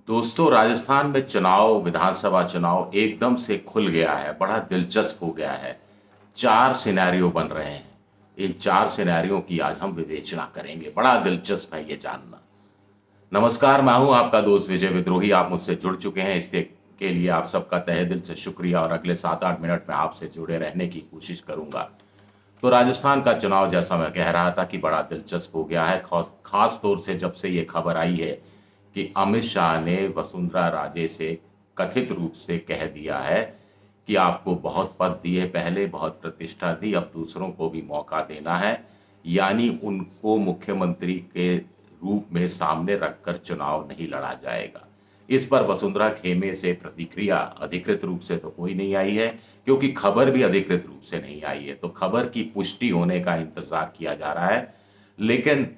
दोस्तों, राजस्थान में चुनाव, विधानसभा चुनाव एकदम से खुल गया है, बड़ा दिलचस्प हो गया है। 4 सिनेरियो बन रहे हैं। इन 4 सिनेरियो की आज हम विवेचना करेंगे। बड़ा दिलचस्प है ये जानना। नमस्कार, मैं हूं आपका दोस्त विजय विद्रोही। आप मुझसे जुड़ चुके हैं, इसके के लिए आप सबका तहे दिल से शुक्रिया और अगले 7-8 मिनट में आपसे जुड़े रहने की कोशिश करूंगा। तो राजस्थान का चुनाव, जैसा मैं कह रहा था, कि बड़ा दिलचस्प हो गया है। खास तौर से जब से ये खबर आई है कि अमित शाह ने वसुंधरा राजे से कथित रूप से कह दिया है कि आपको बहुत पद दिए पहले, बहुत प्रतिष्ठा दी, अब दूसरों को भी मौका देना है। यानी उनको मुख्यमंत्री के रूप में सामने रखकर चुनाव नहीं लड़ा जाएगा। इस पर वसुंधरा खेमे से प्रतिक्रिया अधिकृत रूप से तो कोई नहीं आई है, क्योंकि खबर भी अधिकृत रूप से नहीं आई है। तो खबर की पुष्टि होने का इंतजार किया जा रहा है। लेकिन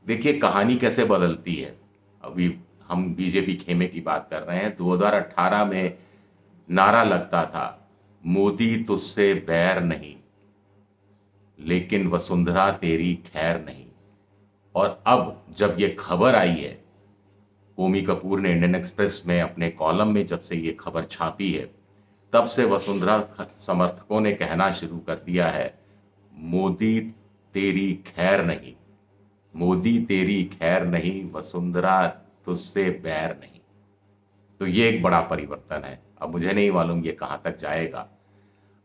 देखिए कहानी कैसे बदलती है। अभी हम बीजेपी खेमे की बात कर रहे हैं। 2018 में नारा लगता था, मोदी तुझसे बैर नहीं, लेकिन वसुंधरा तेरी खैर नहीं। और अब जब ये खबर आई है, कोमी कपूर ने इंडियन एक्सप्रेस में अपने कॉलम में जब से ये खबर छापी है, तब से वसुंधरा समर्थकों ने कहना शुरू कर दिया है, मोदी तेरी खैर नहीं, मोदी तेरी खैर नहीं, वसुंधरा तुझसे बैर नहीं। तो ये एक बड़ा परिवर्तन है। अब मुझे नहीं मालूम ये कहाँ तक जाएगा।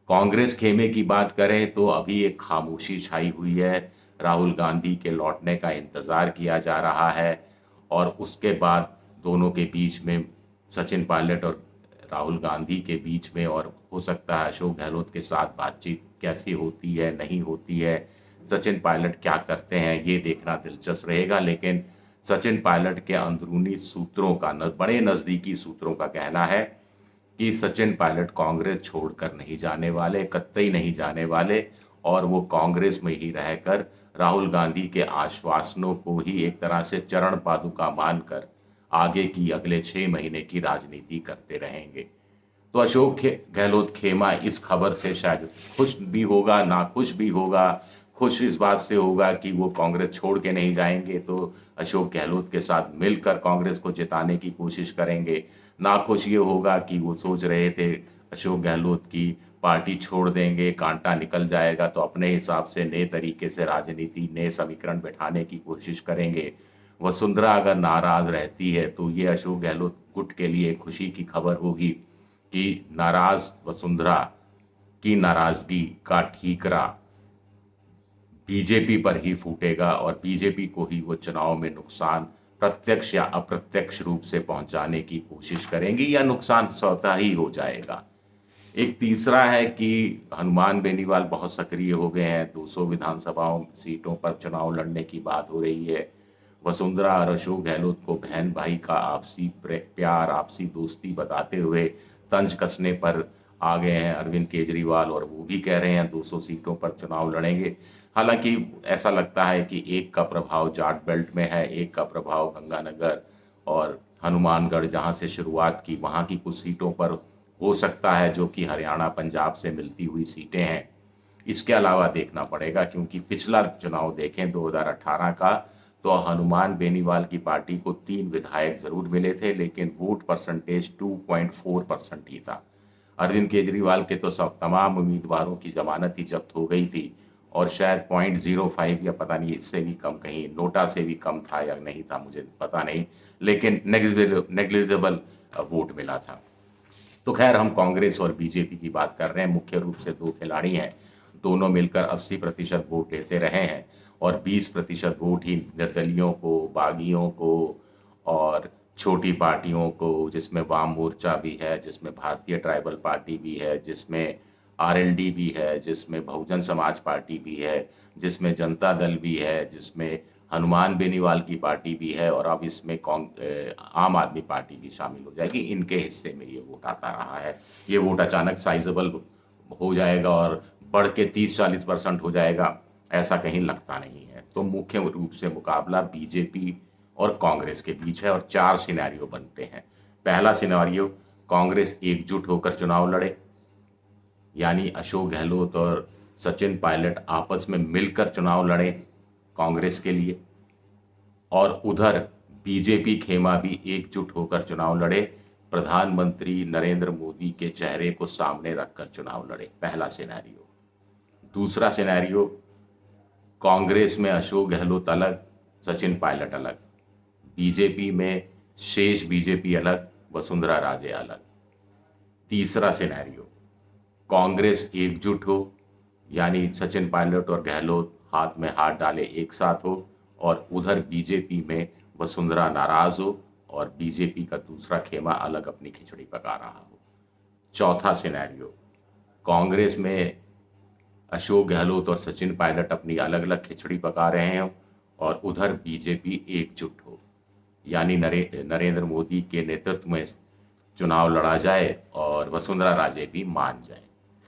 कांग्रेस खेमे की बात करें तो अभी एक खामोशी छाई हुई है। राहुल गांधी के लौटने का इंतज़ार किया जा रहा है और उसके बाद दोनों के बीच में, सचिन पायलट और राहुल गांधी के बीच में, और हो सकता है अशोक गहलोत के साथ बातचीत कैसी होती है, नहीं होती है, सचिन पायलट क्या करते हैं, ये देखना दिलचस्प रहेगा। लेकिन सचिन पायलट के अंदरूनी सूत्रों का, बड़े नज़दीकी सूत्रों का कहना है कि सचिन पायलट कांग्रेस छोड़कर नहीं जाने वाले, कतई नहीं जाने वाले, और वो कांग्रेस में ही रहकर राहुल गांधी के आश्वासनों को ही एक तरह से चरण पादुका मानकर आगे की, अगले 6 महीने की राजनीति करते रहेंगे। तो अशोक गहलोत खेमा इस खबर से शायद खुश भी होगा, नाखुश भी होगा। खुश इस बात से होगा कि वो कांग्रेस छोड़ के नहीं जाएंगे, तो अशोक गहलोत के साथ मिलकर कांग्रेस को जिताने की कोशिश करेंगे। नाखुश ये होगा कि वो सोच रहे थे अशोक गहलोत की पार्टी छोड़ देंगे, कांटा निकल जाएगा, तो अपने हिसाब से नए तरीके से राजनीति, नए समीकरण बैठाने की कोशिश करेंगे। वसुंधरा अगर नाराज रहती है तो ये अशोक गहलोत गुट के लिए खुशी की खबर होगी कि नाराज वसुंधरा की नाराजगी का ठीकरा बीजेपी पर ही फूटेगा और बीजेपी को ही वो चुनाव में नुकसान प्रत्यक्ष या अप्रत्यक्ष रूप से पहुंचाने की कोशिश करेंगी, या नुकसान स्वतः ही हो जाएगा। एक तीसरा है कि हनुमान बेनीवाल बहुत सक्रिय हो गए हैं। 200 विधानसभाओं सीटों पर चुनाव लड़ने की बात हो रही है। वसुंधरा और अशोक गहलोत को बहन भाई का आपसी प्यार, आपसी दोस्ती बताते हुए तंज कसने पर आ गए हैं अरविंद केजरीवाल, और वो भी कह रहे हैं 200 सीटों पर चुनाव लड़ेंगे। हालांकि ऐसा लगता है कि एक का प्रभाव जाट बेल्ट में है, एक का प्रभाव गंगानगर और हनुमानगढ़, जहां से शुरुआत की, वहां की कुछ सीटों पर हो सकता है, जो कि हरियाणा पंजाब से मिलती हुई सीटें हैं। इसके अलावा देखना पड़ेगा, क्योंकि पिछला चुनाव देखें 2018 का, तो हनुमान बेनीवाल की पार्टी को 3 विधायक जरूर मिले थे, लेकिन वोट परसेंटेज 2.4% ही था। अरविंद केजरीवाल के तो सब तमाम उम्मीदवारों की जमानत ही जब्त हो गई थी, और शायद 0.05 या पता नहीं इससे भी कम, कहीं नोटा से भी कम था या नहीं था, मुझे पता नहीं, लेकिन नेग्लिजिबल वोट मिला था। तो खैर, हम कांग्रेस और बीजेपी की बात कर रहे हैं। मुख्य रूप से 2 खिलाड़ी हैं। दोनों मिलकर 80% वोट लेते रहे हैं, और 20% वोट ही निर्दलियों को, बागियों को और छोटी पार्टियों को, जिसमें वाम मोर्चा भी है, जिसमें भारतीय ट्राइबल पार्टी भी है, जिसमें आरएलडी भी है, जिसमें बहुजन समाज पार्टी भी है, जिसमें जनता दल भी है, जिसमें हनुमान बेनीवाल की पार्टी भी है, और अब इसमें आम आदमी पार्टी भी शामिल हो जाएगी। इनके हिस्से में ये वोट आता रहा है। ये वोट अचानक साइजेबल हो जाएगा और बढ़ के 30-40% हो जाएगा, ऐसा कहीं लगता नहीं है। तो मुख्य रूप से मुकाबला बीजेपी और कांग्रेस के बीच है, और 4 सिनेरियो बनते हैं। पहला सिनेरियो, कांग्रेस एकजुट होकर चुनाव लड़े, यानी अशोक गहलोत और सचिन पायलट आपस में मिलकर चुनाव लड़े कांग्रेस के लिए। और उधर बीजेपी खेमा भी एकजुट होकर चुनाव लड़े, प्रधानमंत्री नरेंद्र मोदी के चेहरे को सामने रखकर चुनाव लड़े। पहला सिनेरियो। दूसरा सिनेरियो, कांग्रेस में अशोक गहलोत अलग, सचिन पायलट अलग। बीजेपी में शेष बीजेपी अलग, वसुंधरा राजे अलग। तीसरा सिनेरियो, कांग्रेस एकजुट हो, यानी सचिन पायलट और गहलोत हाथ में हाथ डाले एक साथ हो, और उधर बीजेपी में वसुंधरा नाराज हो और बीजेपी का दूसरा खेमा अलग अपनी खिचड़ी पका रहा हो। चौथा सिनेरियो, कांग्रेस में अशोक गहलोत और सचिन पायलट अपनी अलग अलग खिचड़ी पका रहे हों और उधर बीजेपी एकजुट हो, यानी नरेंद्र मोदी के नेतृत्व में चुनाव लड़ा जाए और वसुंधरा राजे भी मान जाए।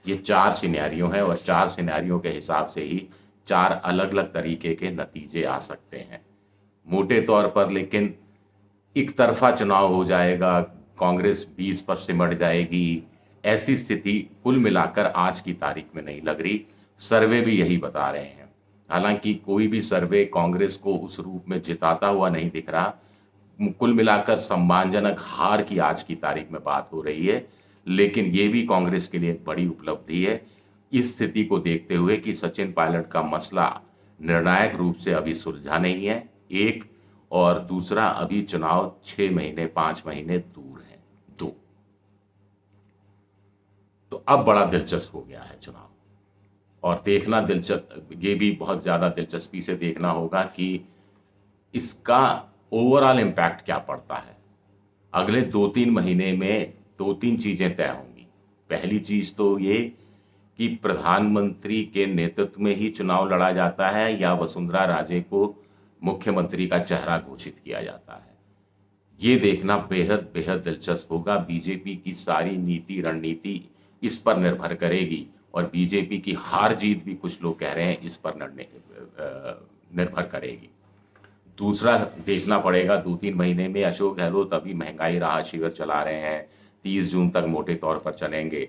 ये चार सिनेरियो हैं और चार सिनेरियो के हिसाब से ही चार अलग अलग तरीके के नतीजे आ सकते हैं मोटे तौर पर। लेकिन एक तरफा चुनाव हो जाएगा, कांग्रेस 20 पर सिमट जाएगी, ऐसी स्थिति कुल मिलाकर आज की तारीख में नहीं लग रही। सर्वे भी यही बता रहे हैं। हालांकि कोई भी सर्वे कांग्रेस को उस रूप में जिताता हुआ नहीं दिख रहा। कुल मिलाकर सम्मानजनक हार की आज की तारीख में बात हो रही है, लेकिन ये भी कांग्रेस के लिए एक बड़ी उपलब्धि है इस स्थिति को देखते हुए कि सचिन पायलट का मसला निर्णायक रूप से अभी सुलझा नहीं है, एक, और दूसरा अभी चुनाव 6 महीने 5 महीने दूर है, दो। तो अब बड़ा दिलचस्प हो गया है चुनाव, और देखना दिलचस्प, ये भी बहुत ज़्यादा दिलचस्पी से देखना होगा कि इसका ओवरऑल इम्पैक्ट क्या पड़ता है। अगले 2-3 महीने में 2-3 चीज़ें तय होंगी। पहली चीज़ तो ये कि प्रधानमंत्री के नेतृत्व में ही चुनाव लड़ा जाता है या वसुंधरा राजे को मुख्यमंत्री का चेहरा घोषित किया जाता है। ये देखना बेहद बेहद दिलचस्प होगा। बीजेपी की सारी नीति रणनीति इस पर निर्भर करेगी और बीजेपी की हार जीत भी कुछ लोग कह रहे हैं इस पर निर्भर करेगी। दूसरा देखना पड़ेगा 2-3 महीने में अशोक गहलोत अभी महंगाई राहत शिविर चला रहे हैं, 30 जून तक मोटे तौर पर चलेंगे,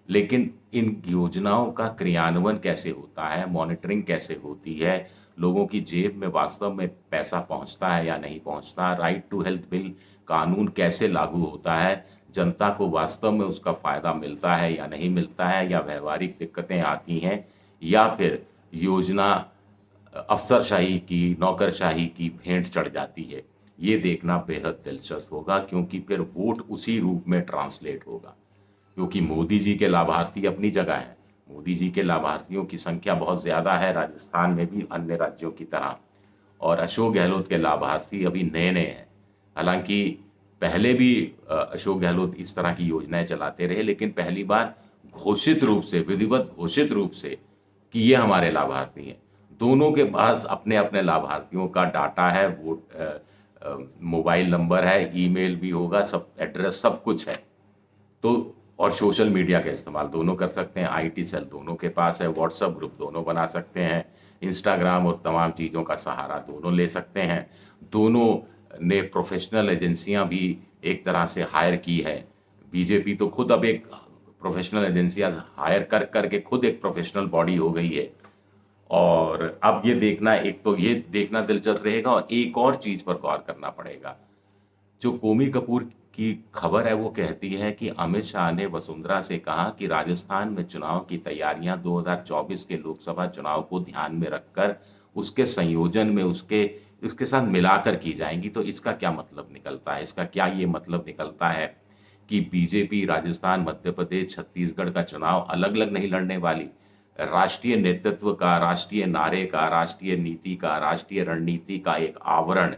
लेकिन इन योजनाओं का क्रियान्वयन कैसे होता है, मॉनिटरिंग कैसे होती है, लोगों की जेब में वास्तव में पैसा पहुंचता है या नहीं पहुंचता, राइट टू हेल्थ बिल कानून कैसे लागू होता है, जनता को वास्तव में उसका फ़ायदा मिलता है या नहीं मिलता है, या व्यवहारिक दिक्कतें आती हैं, या फिर योजना अफसरशाही की, नौकरशाही की भेंट चढ़ जाती है। ये देखना बेहद दिलचस्प होगा, क्योंकि फिर वोट उसी रूप में ट्रांसलेट होगा। क्योंकि मोदी जी के लाभार्थी अपनी जगह हैं, मोदी जी के लाभार्थियों की संख्या बहुत ज़्यादा है राजस्थान में भी अन्य राज्यों की तरह, और अशोक गहलोत के लाभार्थी अभी नए नए हैं। हालांकि पहले भी अशोक गहलोत इस तरह की योजनाएं चलाते रहे, लेकिन पहली बार घोषित रूप से, विधिवत घोषित रूप से कि ये हमारे लाभार्थी हैं। दोनों के पास अपने अपने लाभार्थियों का डाटा है, मोबाइल नंबर है, ईमेल भी होगा, सब एड्रेस सब कुछ है। तो और सोशल मीडिया का इस्तेमाल दोनों कर सकते हैं, आईटी सेल दोनों के पास है, व्हाट्सएप ग्रुप दोनों बना सकते हैं, इंस्टाग्राम और तमाम चीज़ों का सहारा दोनों ले सकते हैं। दोनों ने प्रोफेशनल एजेंसियां भी एक तरह से हायर की है। बीजेपी तो खुद अब एक प्रोफेशनल एजेंसियां हायर कर करके खुद एक प्रोफेशनल बॉडी हो गई है। और अब ये देखना, एक तो ये देखना दिलचस्प रहेगा, और एक और चीज़ पर गौर करना पड़ेगा। जो कोमी कपूर की खबर है वो कहती है कि अमित शाह ने वसुंधरा से कहा कि राजस्थान में चुनाव की तैयारियां 2024 के लोकसभा चुनाव को ध्यान में रखकर उसके संयोजन में उसके साथ मिलाकर की जाएंगी। तो इसका क्या मतलब निकलता है? इसका क्या ये मतलब निकलता है कि बीजेपी राजस्थान, मध्य प्रदेश, छत्तीसगढ़ का चुनाव अलग अलग नहीं लड़ने वाली, राष्ट्रीय नेतृत्व का, राष्ट्रीय नारे का, राष्ट्रीय नीति का, राष्ट्रीय रणनीति का एक आवरण,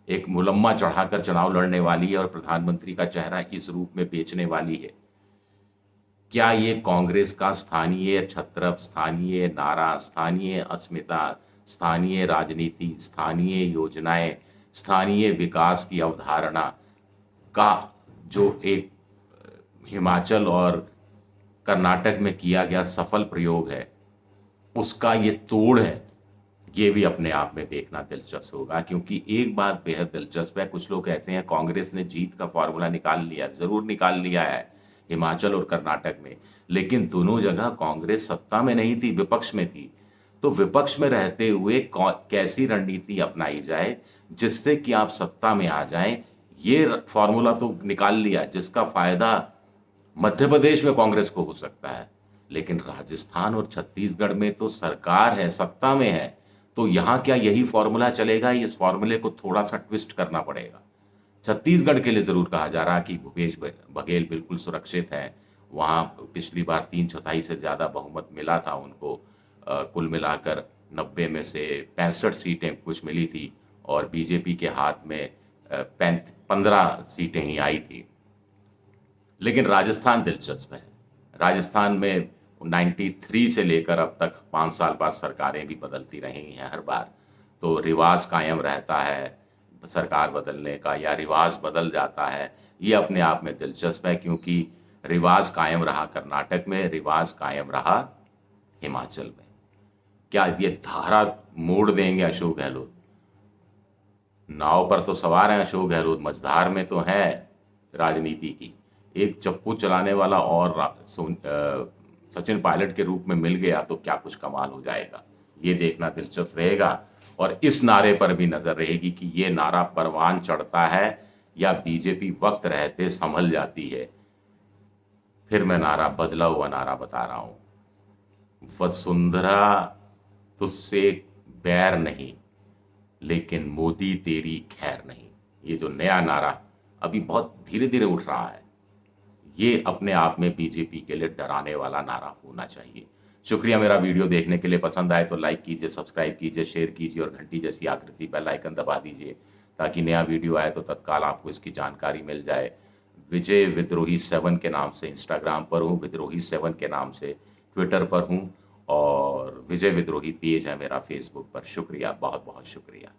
एक मुलम्मा चढ़ाकर चुनाव लड़ने वाली है और प्रधानमंत्री का चेहरा इस रूप में बेचने वाली है। क्या ये कांग्रेस का स्थानीय छत्रप, स्थानीय नारा, स्थानीय अस्मिता, स्थानीय राजनीति, स्थानीय योजनाएं, स्थानीय विकास की अवधारणा का जो एक हिमाचल और कर्नाटक में किया गया सफल प्रयोग है, उसका ये तोड़ है? ये भी अपने आप में देखना दिलचस्प होगा। क्योंकि एक बात बेहद दिलचस्प है, कुछ लोग कहते हैं कांग्रेस ने जीत का फॉर्मूला निकाल लिया। ज़रूर निकाल लिया है हिमाचल और कर्नाटक में, लेकिन दोनों जगह कांग्रेस सत्ता में नहीं थी, विपक्ष में थी। तो विपक्ष में रहते हुए कैसी रणनीति अपनाई जाए जिससे कि आप सत्ता में आ जाएं। ये फॉर्मूला तो निकाल लिया जिसका फायदा मध्य प्रदेश में कांग्रेस को हो सकता है, लेकिन राजस्थान और छत्तीसगढ़ में तो सरकार है, सत्ता में है, तो यहाँ क्या यही फॉर्मूला चलेगा? इस फॉर्मूले को थोड़ा सा ट्विस्ट करना पड़ेगा। छत्तीसगढ़ के लिए जरूर कहा जा रहा है कि भूपेश बघेल बिल्कुल सुरक्षित है। वहाँ पिछली बार 3/4 से ज़्यादा बहुमत मिला था उनको। कुल मिलाकर 90 में से 65 सीटें कुछ मिली थी और बीजेपी के हाथ में 15 सीटें ही आई थी। लेकिन राजस्थान दिलचस्प है। राजस्थान में 93 से लेकर अब तक 5 साल बाद सरकारें भी बदलती रही हैं हर बार, तो रिवाज कायम रहता है सरकार बदलने का या रिवाज बदल जाता है। ये अपने आप में दिलचस्प है, क्योंकि रिवाज कायम रहा कर्नाटक में, रिवाज कायम रहा हिमाचल में। क्या ये धारा मोड़ देंगे अशोक गहलोत? नाव पर तो सवार हैं अशोक गहलोत, मझधार में तो है राजनीति की। एक चप्पू चलाने वाला और सचिन पायलट के रूप में मिल गया तो क्या कुछ कमाल हो जाएगा, ये देखना दिलचस्प रहेगा। और इस नारे पर भी नजर रहेगी कि ये नारा परवान चढ़ता है या बीजेपी वक्त रहते संभल जाती है। फिर मैं नारा बदला हुआ नारा बता रहा हूं, वसुंधरा तुझसे बैर नहीं, लेकिन मोदी तेरी खैर नहीं। ये जो नया नारा अभी बहुत धीरे धीरे उठ रहा है, ये अपने आप में बीजेपी के लिए डराने वाला नारा होना चाहिए। शुक्रिया मेरा वीडियो देखने के लिए। पसंद आए तो लाइक कीजिए, सब्सक्राइब कीजिए, शेयर कीजिए और घंटी जैसी आकृति बेल आइकन दबा दीजिए, ताकि नया वीडियो आए तो तत्काल आपको इसकी जानकारी मिल जाए। विजय विद्रोही 7 के नाम से इंस्टाग्राम पर हूँ, विद्रोही 7 के नाम से ट्विटर पर हूँ और विजय विद्रोही पेज है मेरा फेसबुक पर। शुक्रिया, बहुत बहुत शुक्रिया।